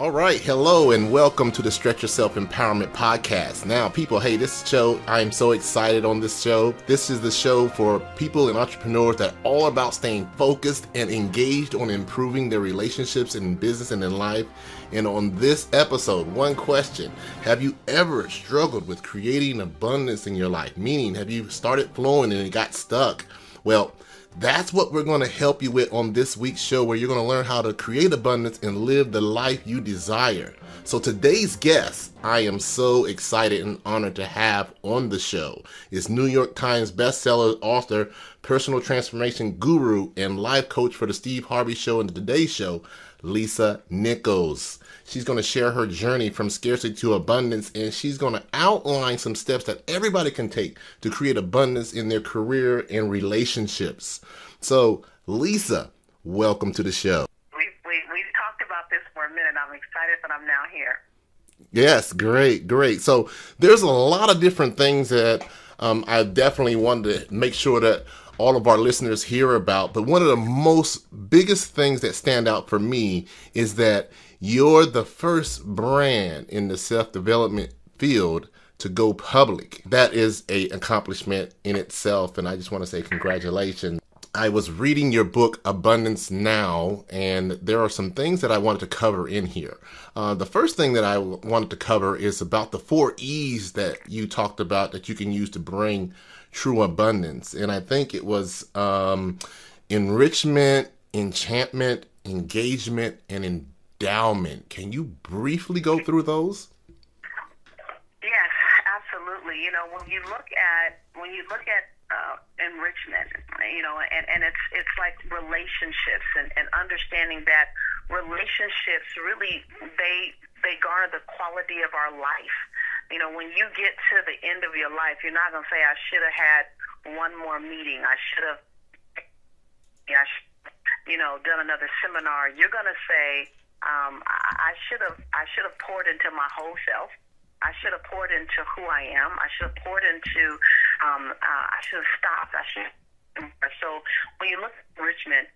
All right, hello and welcome to the Stretch Yourself Empowerment Podcast. Now, people, hey, this show, I am so excited on this show. This is the show for people and entrepreneurs that are all about staying focused and engaged on improving their relationships in business and in life. And on this episode, one question: have you ever struggled with creating abundance in your life? Meaning, have you started flowing and it got stuck? Well, that's what we're going to help you with on this week's show, where you're going to learn how to create abundance and live the life you desire. So today's guest, I am so excited and honored to have on the show, is New York Times bestseller author, personal transformation guru, and life coach for the Steve Harvey Show and the Today Show, Lisa Nichols. She's going to share her journey from scarcity to abundance, and she's going to outline some steps that everybody can take to create abundance in their career and relationships. So, Lisa, welcome to the show. We've talked about this for a minute. I'm excited that I'm now here. Yes, great. So, there's a lot of different things that I definitely wanted to make sure that all of our listeners hear about. But one of the biggest things that stand out for me is that you're the first brand in the self-development field to go public. That is an accomplishment in itself, and I just want to say congratulations. I was reading your book, Abundance Now, and there are some things that I wanted to cover in here. The first thing that I wanted to cover is about the 4 E's that you talked about that you can use to bring true abundance. And I think it was enrichment, enchantment, engagement, and endowment. Can you briefly go through those? Yes, absolutely. You know, when you look at enrichment, you know, and it's like relationships and understanding that relationships really they garner the quality of our life. You know, when you get to the end of your life, you're not going to say, I should have had one more meeting. I should have, done another seminar. You're going to say, I should have poured into my whole self. I should have poured into who I am. I should have poured into, I should have stopped. So when you look at enrichment,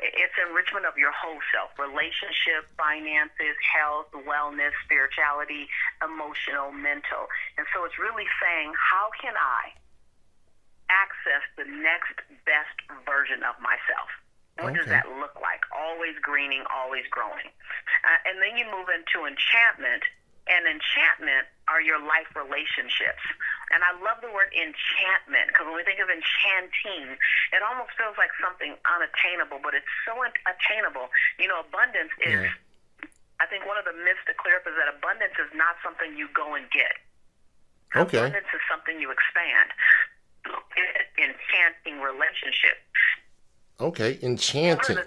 it's enrichment of your whole self: relationship, finances, health, wellness, spirituality, emotional, mental. And so it's really saying, how can I access the next best version of myself? What does that look like? Always greening, always growing. And then you move into enchantment. And enchantment are your life relationships. And I love the word enchantment, because when we think of enchanting, it almost feels like something unattainable, but it's so attainable. You know, abundance is, I think one of the myths to clear up is that abundance is not something you go and get. Abundance is something you expand. It's enchanting relationship. Okay, enchanting.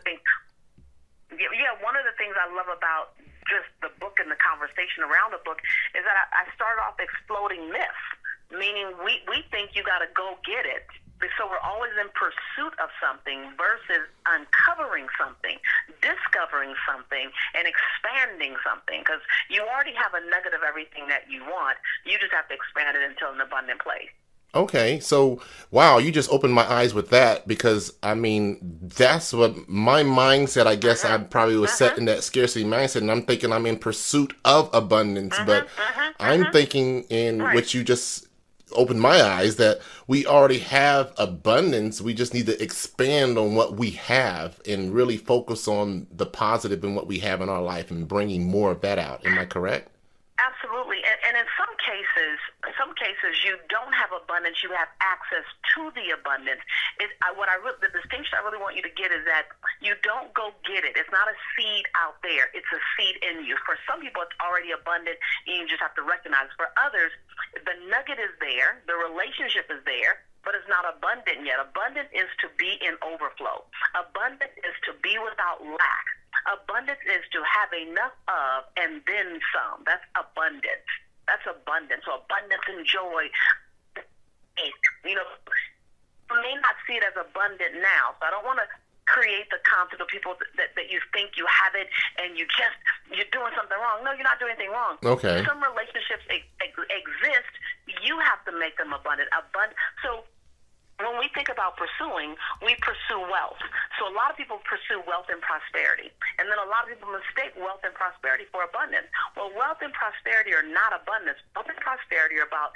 One of the things I love about just the book and the conversation around the book is that I started off exploding myths, meaning we think you got to go get it. So we're always in pursuit of something versus uncovering something, discovering something, and expanding something, because you already have a nugget of everything that you want. You just have to expand it into an abundant place. Okay, so, wow, you just opened my eyes with that, because, I mean, that's what my mindset, I guess I probably was set in that scarcity mindset, and I'm thinking I'm in pursuit of abundance, but I'm thinking in which you just opened my eyes, that we already have abundance. We just need to expand on what we have and really focus on the positive in what we have in our life and bringing more of that out. Am I correct? Absolutely. And in some cases, you don't have abundance. You have access to the abundance. The distinction I really want you to get is that you don't go get it. It's not a seed out there. It's a seed in you. For some people, it's already abundant, and you just have to recognize it. For others, the nugget is there, the relationship is there, but it's not abundant yet. Abundant is to be in overflow. Abundant is to be without lack. Abundance is to have enough of and then some. That's abundance. That's abundance. So abundance and joy. You know, you may not see it as abundant now. So I don't want to create the concept of people that you think you have it and you're doing something wrong. No, you're not doing anything wrong. Okay. Some relationships exist. You have to make them abundant. So when we think about pursuing, we pursue wealth. So a lot of people pursue wealth and prosperity. And then a lot of people mistake wealth and prosperity for abundance. Well, wealth and prosperity are not abundance. Wealth and prosperity are about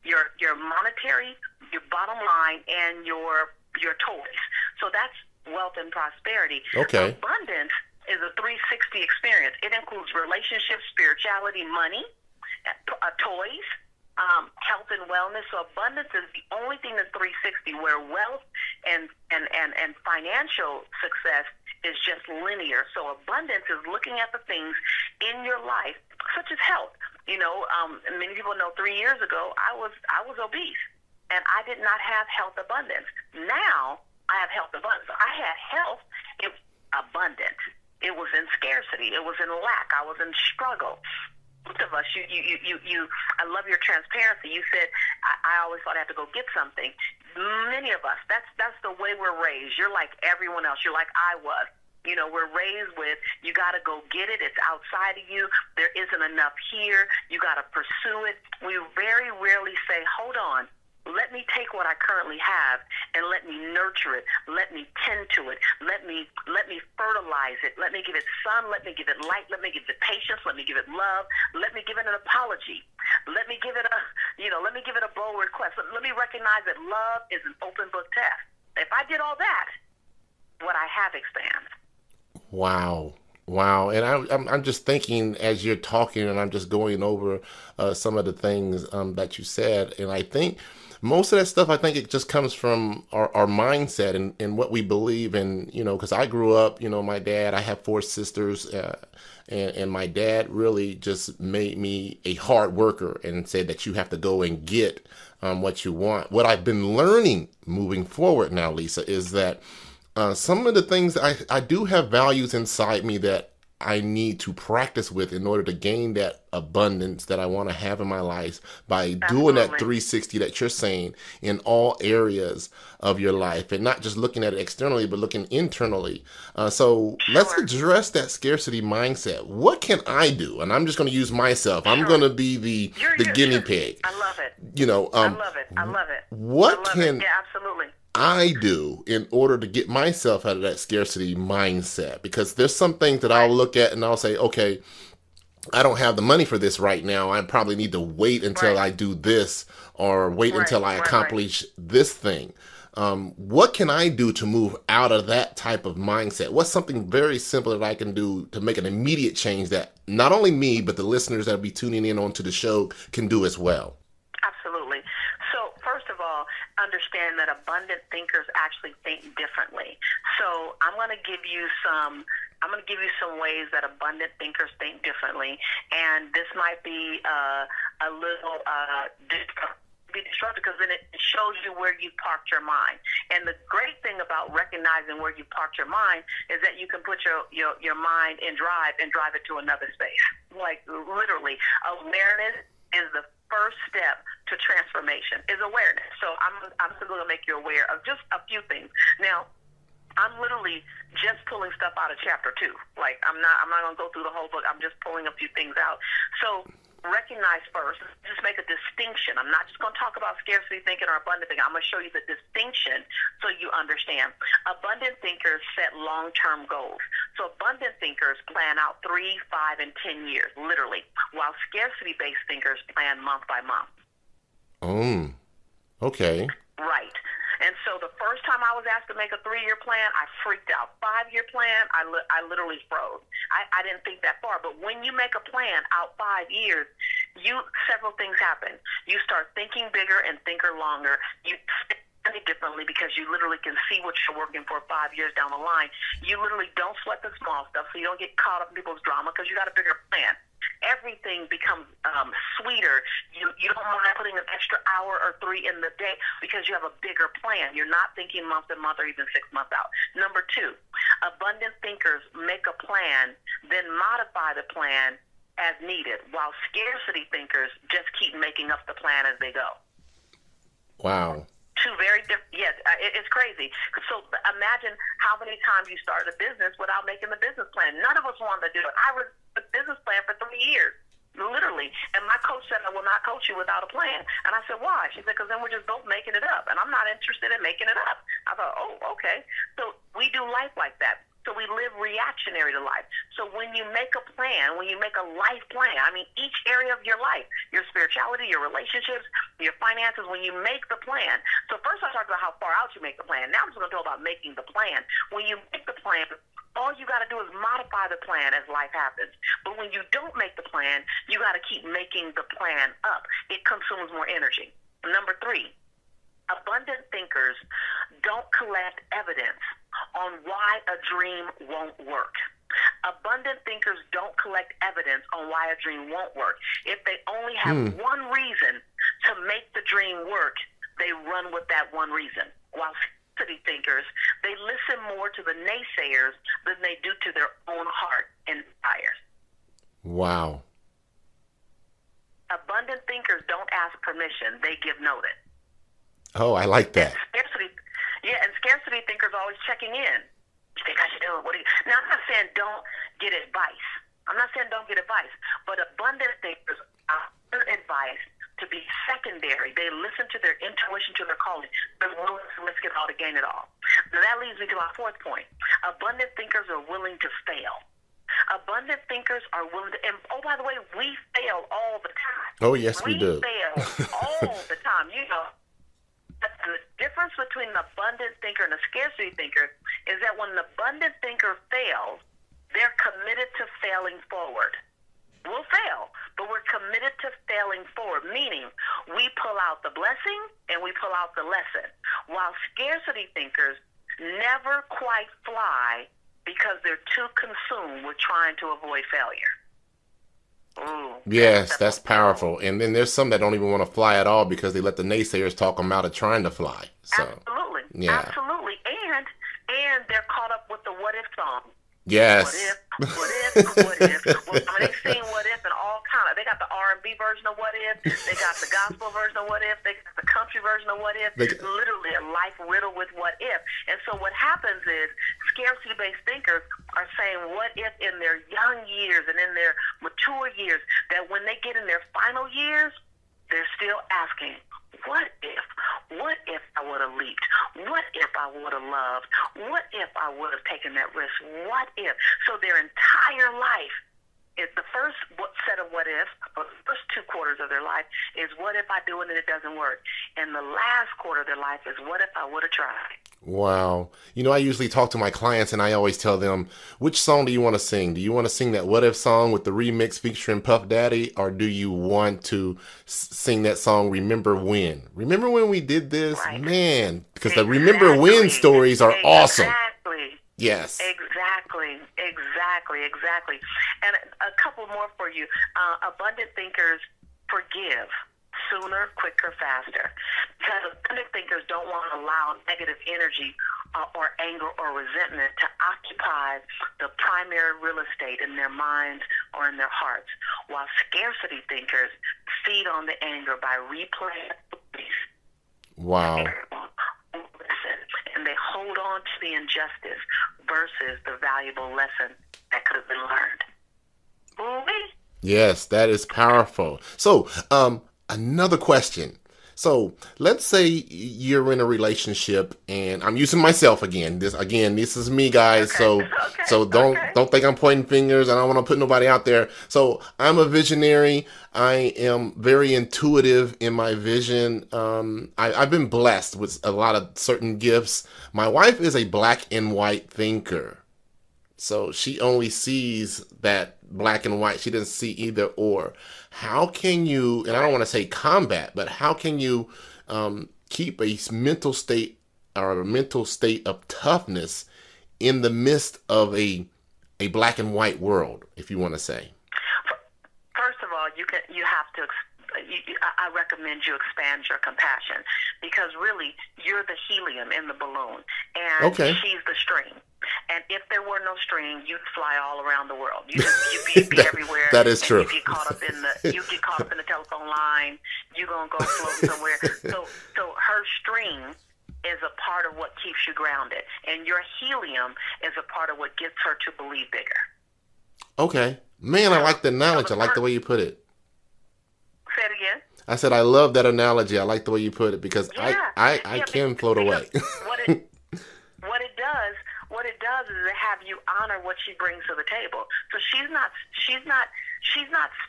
your monetary, your bottom line, and your toys. So that's wealth and prosperity. Okay. Abundance is a 360 experience. It includes relationships, spirituality, money, toys, health and wellness. So abundance is the only thing that's 360, where wealth and financial success is just linear. So abundance is looking at the things in your life, such as health. Many people know 3 years ago I was obese, and I did not have health abundance. Now I have health abundance. I had health, it was abundant. It was in scarcity. It was in lack. I was in struggle. Most of us, I love your transparency. You said, I always thought I had to go get something. Many of us, that's the way we're raised. You're like everyone else. You're like I was. We're raised with, you got to go get it. It's outside of you. There isn't enough here. You got to pursue it. We very rarely say, hold on. Let me take what I currently have and let me nurture it. Let me tend to it. Let me fertilize it. Let me give it sun. Let me give it light. Let me give it patience. Let me give it love. Let me give it an apology. Let me give it a bold request. Let me recognize that love is an open book test. If I did all that, what I have expands. Wow. And I'm just thinking as you're talking, and I'm just going over some of the things that you said, and I think most of that stuff, I think it just comes from our mindset and what we believe in, because I grew up, my dad, I have 4 sisters, and my dad really just made me a hard worker and said that you have to go and get what you want. What I've been learning moving forward now, Lisa, is that some of the things I do have values inside me that I need to practice with in order to gain that abundance that I want to have in my life by doing that 360 that you're saying in all areas of your life, and not just looking at it externally, but looking internally. So let's address that scarcity mindset. What can I do? And I'm just going to use myself. I'm going to be the guinea pig. I love it. I love it. What can absolutely. I do in order to get myself out of that scarcity mindset? Because there's some things that I'll look at and I'll say, okay, I don't have the money for this right now. I probably need to wait until I do this, or wait until I accomplish this thing. What can I do to move out of that type of mindset? What's something very simple that I can do to make an immediate change that not only me, but the listeners that will be tuning in onto the show can do as well? Absolutely. So first of all, understand that abundant thinkers actually think differently. So I'm going to give you some ways that abundant thinkers think differently, and this might be a little disruptive because then it shows you where you parked your mind. And the great thing about recognizing where you parked your mind is that you can put your mind in drive and drive it to another space. Like literally, awareness is the first step to transformation, is awareness. So I'm still going to make you aware of just a few things. Now, I'm literally just pulling stuff out of chapter 2. Like I'm not going to go through the whole book. I'm just pulling a few things out. So recognize first, just make a distinction. I'm not just going to talk about scarcity thinking or abundant thinking. I'm going to show you the distinction so you understand. Abundant thinkers set long-term goals. So abundant thinkers plan out 3, 5, and 10 years, literally, while scarcity-based thinkers plan month by month. Okay. Right. And so the first time I was asked to make a 3-year plan, I freaked out. 5-year plan, I literally froze. I didn't think that far. But when you make a plan out 5 years, several things happen. You start thinking bigger and thinking longer. You think differently because you literally can see what you're working for 5 years down the line. You literally don't sweat the small stuff, so you don't get caught up in people's drama because you got a bigger plan. Everything becomes sweeter. You don't mind putting an extra hour or 3 in the day because you have a bigger plan. You're not thinking month to month or even 6 months out. Number 2, abundant thinkers make a plan, then modify the plan as needed, while scarcity thinkers just keep making up the plan as they go. Wow. 2 very different. Yes, it's crazy. So imagine how many times you started a business without making the business plan. None of us wanted to do it. I was a business plan for 3 years. Literally. And my coach said, I will not coach you without a plan. And I said, why? She said, because then we're just both making it up. And I'm not interested in making it up. I thought, oh, okay. So we do life like that. So we live reactionary to life. So when you make a plan, when you make a life plan, I mean, each area of your life, your spirituality, your relationships, your finances, when you make the plan. So first I talked about how far out you make the plan. Now I'm just going to talk about making the plan. When you make the plan, all you got to do is modify the plan as life happens. But when you don't make the plan, you got to keep making the plan up. It consumes more energy. Number 3, abundant thinkers don't collect evidence on why a dream won't work. Abundant thinkers don't collect evidence on why a dream won't work. If they only have one reason to make the dream work, they run with that one reason. While scarcity thinkers, they listen more to the naysayers than they do to their own heart and desires. Wow. Abundant thinkers don't ask permission, they give notice. Oh, I like that. And scarcity thinkers are always checking in. You think I should do it? What do you? Now, I'm not saying don't get advice. But abundant thinkers are their advice to be secondary. They listen to their intuition, to their calling. They're willing to risk it all to gain it all. Now, that leads me to my 4th point. Abundant thinkers are willing to fail. Abundant thinkers are willing to, and oh, by the way, we fail all the time. Oh, yes, we do. We fail all the time. You know, the difference between an abundant thinker and a scarcity thinker is that when an abundant thinker fails, they're committed to failing forward. We'll fail, but we're committed to failing forward, meaning we pull out the blessing and we pull out the lesson. While scarcity thinkers never quite fly because they're too consumed with trying to avoid failure. Ooh, yes, that's powerful. And then there's some that don't even want to fly at all because they let the naysayers talk them out of trying to fly. So, absolutely. Yeah. Absolutely. And they're caught up with the what if song. Yes. What if. Well, they sing what if and all kind of. They got the R&B version of what if. They got the gospel version of what if. They got the country version of what if. Literally a life riddled with what if. And so what happens is scarcity-based thinkers are saying what if in their young years and in their mature years, that when they get in their final years, they're still asking, what if? What if I would have leaped? What if I would have loved? What if I would have taken that risk? What if? So their entire life is the first set of what ifs, or the first 2 quarters of their life is what if I do it and it doesn't work? And the last quarter of their life is what if I would have tried? Wow. You know, I usually talk to my clients and I always tell them, which song do you want to sing? Do you want to sing that What If song with the remix featuring Puff Daddy? Or do you want to sing that song, Remember When? Remember when we did this? Right. Man, because the Remember When stories are awesome. Exactly. Yes. Exactly. And a couple more for you. Abundant thinkers forgive sooner, quicker, faster. Because abundant thinkers don't want to allow negative energy or anger or resentment to occupy the primary real estate in their minds or in their hearts. While scarcity thinkers feed on the anger by replaying stories. Wow. And they hold on to the injustice versus the valuable lesson that could have been learned. Movie? Yes, that is powerful. So, another question. So, let's say you're in a relationship, and I'm using myself again. This is me, guys. Okay. So don't think I'm pointing fingers. I don't want to put nobody out there. So, I'm a visionary. I am very intuitive in my vision. I've been blessed with a lot of certain gifts. My wife is a black and white thinker. So she only sees that black and white. She doesn't see either or. How can you, and I don't want to say combat, but how can you keep a mental state or a mental state of toughness in the midst of a black and white world, if you want to say? First of all, I recommend you expand your compassion, because really you're the helium in the balloon and she's the string. And if there were no string, you'd fly all around the world. You'd be everywhere. That is true. You get caught up in the telephone line. You're gonna go float somewhere. So her string is a part of what keeps you grounded, and your helium is a part of what gets her to believe bigger. Okay, man, I like the knowledge. I like the way you put it. I said, I love that analogy. I like the way you put it because Yeah. I can float away. What it does is it have you honor what she brings to the table. So she's not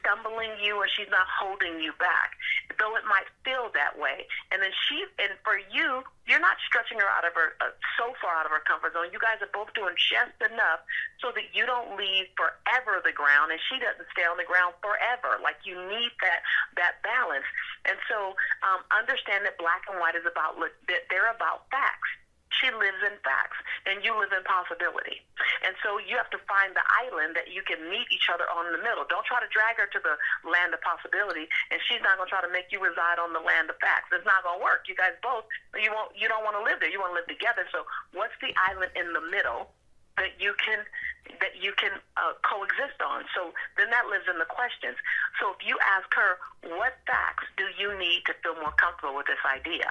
stumbling you, or she's not holding you back, though it might feel that way. And then for you, you're not stretching her out of her so far out of her comfort zone. You guys are both doing just enough so that you don't leave forever the ground, and she doesn't stay on the ground forever. Like, you need that balance. And so understand that black and white is they're about facts. She lives in facts, and you live in possibility. And so you have to find the island that you can meet each other on in the middle. Don't try to drag her to the land of possibility, and she's not going to try to make you reside on the land of facts. It's not going to work. You guys both, you don't want to live there. You want to live together. So what's the island in the middle that you can coexist on? So then that lives in the questions. So if you ask her, what facts do you need to feel more comfortable with this idea?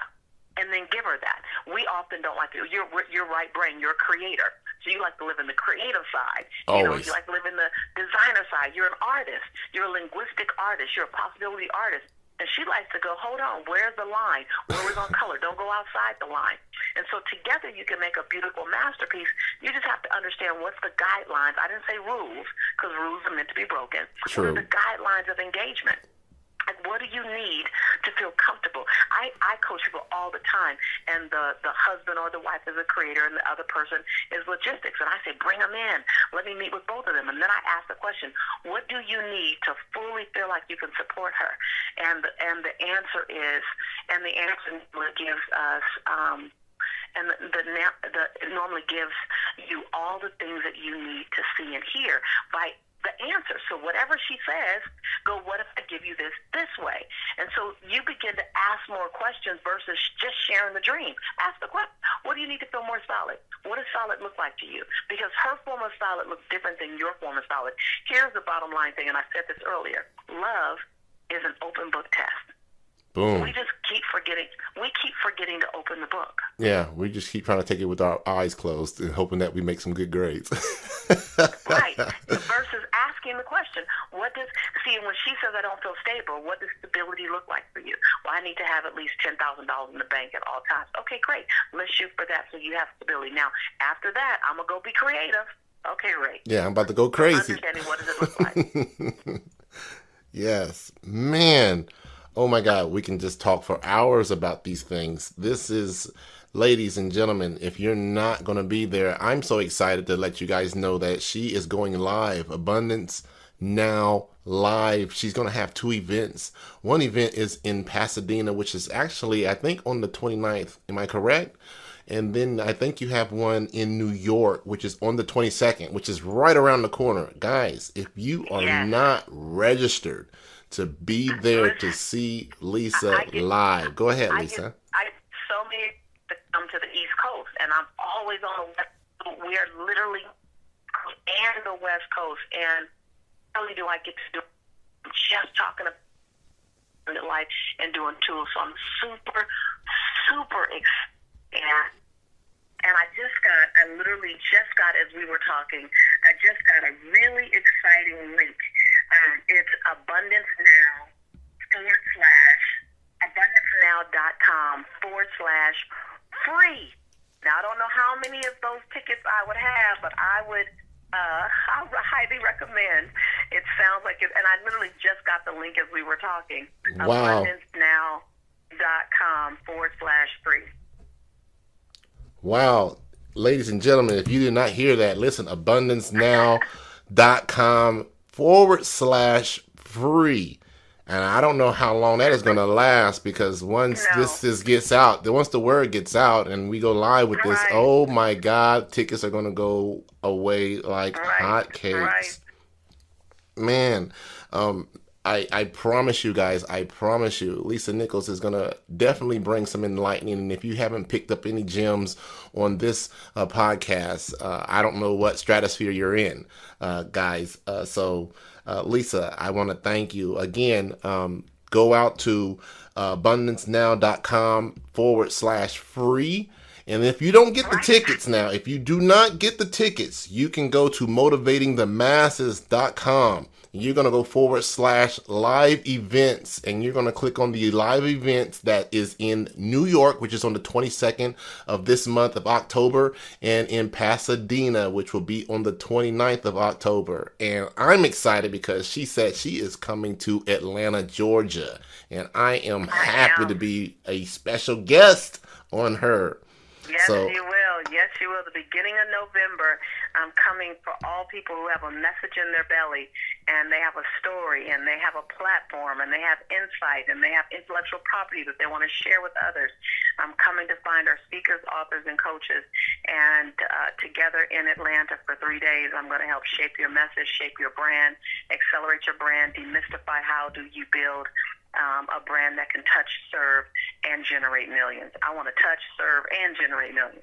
And then give her that. We often don't like to. You're right brain. You're a creator, so you like to live in the creative side. Always. You like to live in the designer side. You're an artist. You're a linguistic artist. You're a possibility artist. And she likes to go, hold on, where's the line? Where we're going to color? Don't go outside the line. And so together you can make a beautiful masterpiece. You just have to understand what's the guidelines. I didn't say rules, because rules are meant to be broken. True. What are the guidelines of engagement? Like, what do you need to feel comfortable? I coach people all the time, and the husband or the wife is a creator, and the other person is logistics. And I say, bring them in. Let me meet with both of them. And then I ask the question, what do you need to fully feel like you can support her? And the answer is, and the answer gives us, it normally gives you all the things that you need to see and hear by the answer. So whatever she says, go, what if I give you this way? And so you begin to ask more questions versus just sharing the dream. Ask the question, what do you need to feel more solid? What does solid look like to you? Because her form of solid looks different than your form of solid. Here's the bottom line thing, and I said this earlier. Love is an open book test. Boom. We just keep forgetting. We keep forgetting to open the book. Yeah, we just keep trying to take it with our eyes closed and hoping that we make some good grades. Right. Versus asking the question, when she says I don't feel stable, what does stability look like for you? Well, I need to have at least $10,000 in the bank at all times. Okay, great. Let's shoot for that so you have stability. Now, after that, I'm going to go be creative. Okay, Ray. Yeah, I'm about to go crazy. Understanding what does it look like. Yes. Man. Oh my God, we can just talk for hours about these things. This is, ladies and gentlemen, if you're not going to be there, I'm so excited to let you guys know that she is going live. Abundance Now Live. She's going to have 2 events. One event is in Pasadena, which is actually, I think, on the 29th. Am I correct? And then I think you have one in New York, which is on the 22nd, which is right around the corner. Guys, if you are not registered to be there to see Lisa live. Go ahead, Lisa. I so many to come to the East Coast, and I'm always on the West Coast. We are literally and the West Coast, and not only do I get to do just talking about life and doing tools, so I'm super, super excited. And I literally just got, as we were talking, I just got a really exciting link. It's abundancenow.com/free. Now, I don't know how many of those tickets I would have, but I would highly recommend. It sounds like it, and I literally just got the link as we were talking. Wow. abundancenow.com/free. Wow. Ladies and gentlemen, if you did not hear that, listen, abundancenow.com/free. And I don't know how long that is going to last, because once this gets out, once the word gets out and we go live with this, oh my God, tickets are going to go away like hotcakes. Right. Man, I promise you guys, Lisa Nichols is going to definitely bring some enlightening. And if you haven't picked up any gems on this podcast, I don't know what stratosphere you're in, guys. So Lisa, I want to thank you again. Go out to abundancenow.com/free And if you don't get the tickets now, if you do not get the tickets, you can go to motivatingthemasses.com. You're going to go /live events, and you're going to click on the live events that is in New York, which is on the 22nd of this month of October, and in Pasadena, which will be on the 29th of October. And I'm excited because she said she is coming to Atlanta, Georgia, and I am happy to be a special guest on her. Yes, you will. Yes, you will. The beginning of November, I'm coming for all people who have a message in their belly, and they have a story, and they have a platform, and they have insight, and they have intellectual property that they want to share with others. I'm coming to find our speakers, authors, and coaches, and together in Atlanta for 3 days, I'm going to help shape your message, shape your brand, accelerate your brand, demystify how do you build a brand that can touch, serve, and generate millions. I want to touch, serve, and generate millions.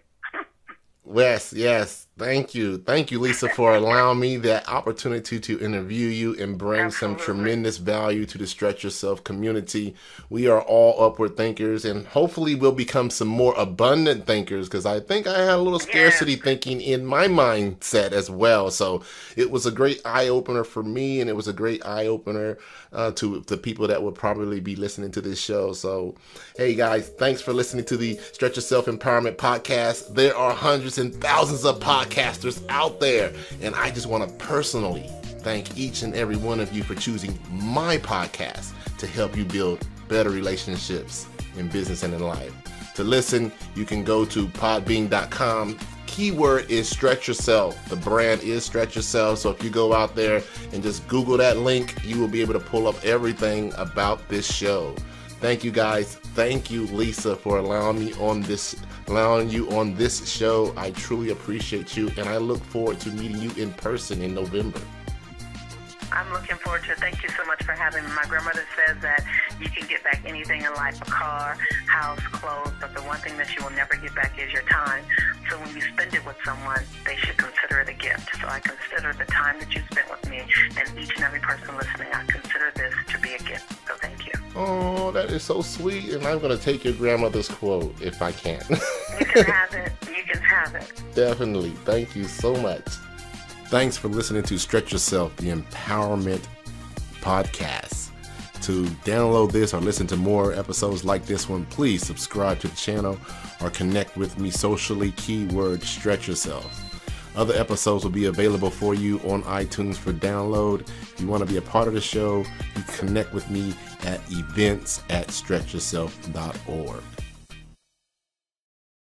Yes. Thank you, Lisa, for allowing me that opportunity to interview you and bring some tremendous value to the Stretch Yourself community. We are all upward thinkers, and hopefully we'll become some more abundant thinkers, because I think I had a little scarcity thinking in my mindset as well. So it was a great eye-opener for me, and it was a great eye-opener to the people that would probably be listening to this show. So, hey guys, thanks for listening to the Stretch Yourself Empowerment Podcast. There are hundreds and thousands of podcasters out there, and I just want to personally thank each and every one of you for choosing my podcast to help you build better relationships in business and in life. To listen, you can go to podbean.com. Keyword is Stretch Yourself. The brand is Stretch Yourself. So if you go out there and just Google that link, you will be able to pull up everything about this show. Thank you guys. Thank you, Lisa, for allowing you on this show. I truly appreciate you, and I look forward to meeting you in person in November. I'm looking forward to it. Thank you so much for having me. My grandmother says that you can get back anything in life, a car, house, clothes, but the one thing that you will never get back is your time. So when you spend it with someone, they should consider it a gift. So I consider the time that you spent with me, and each and every person listening, I consider this to be a gift. So thank you. Oh, that is so sweet, and I'm going to take your grandmother's quote if I can. You can have it. You can have it. Definitely. Thank you so much. Thanks for listening to Stretch Yourself, the Empowerment Podcast. To download this or listen to more episodes like this one, please subscribe to the channel or connect with me socially. Keyword Stretch Yourself. Other episodes will be available for you on iTunes for download. If you want to be a part of the show, you can connect with me at events@stretchyourself.org.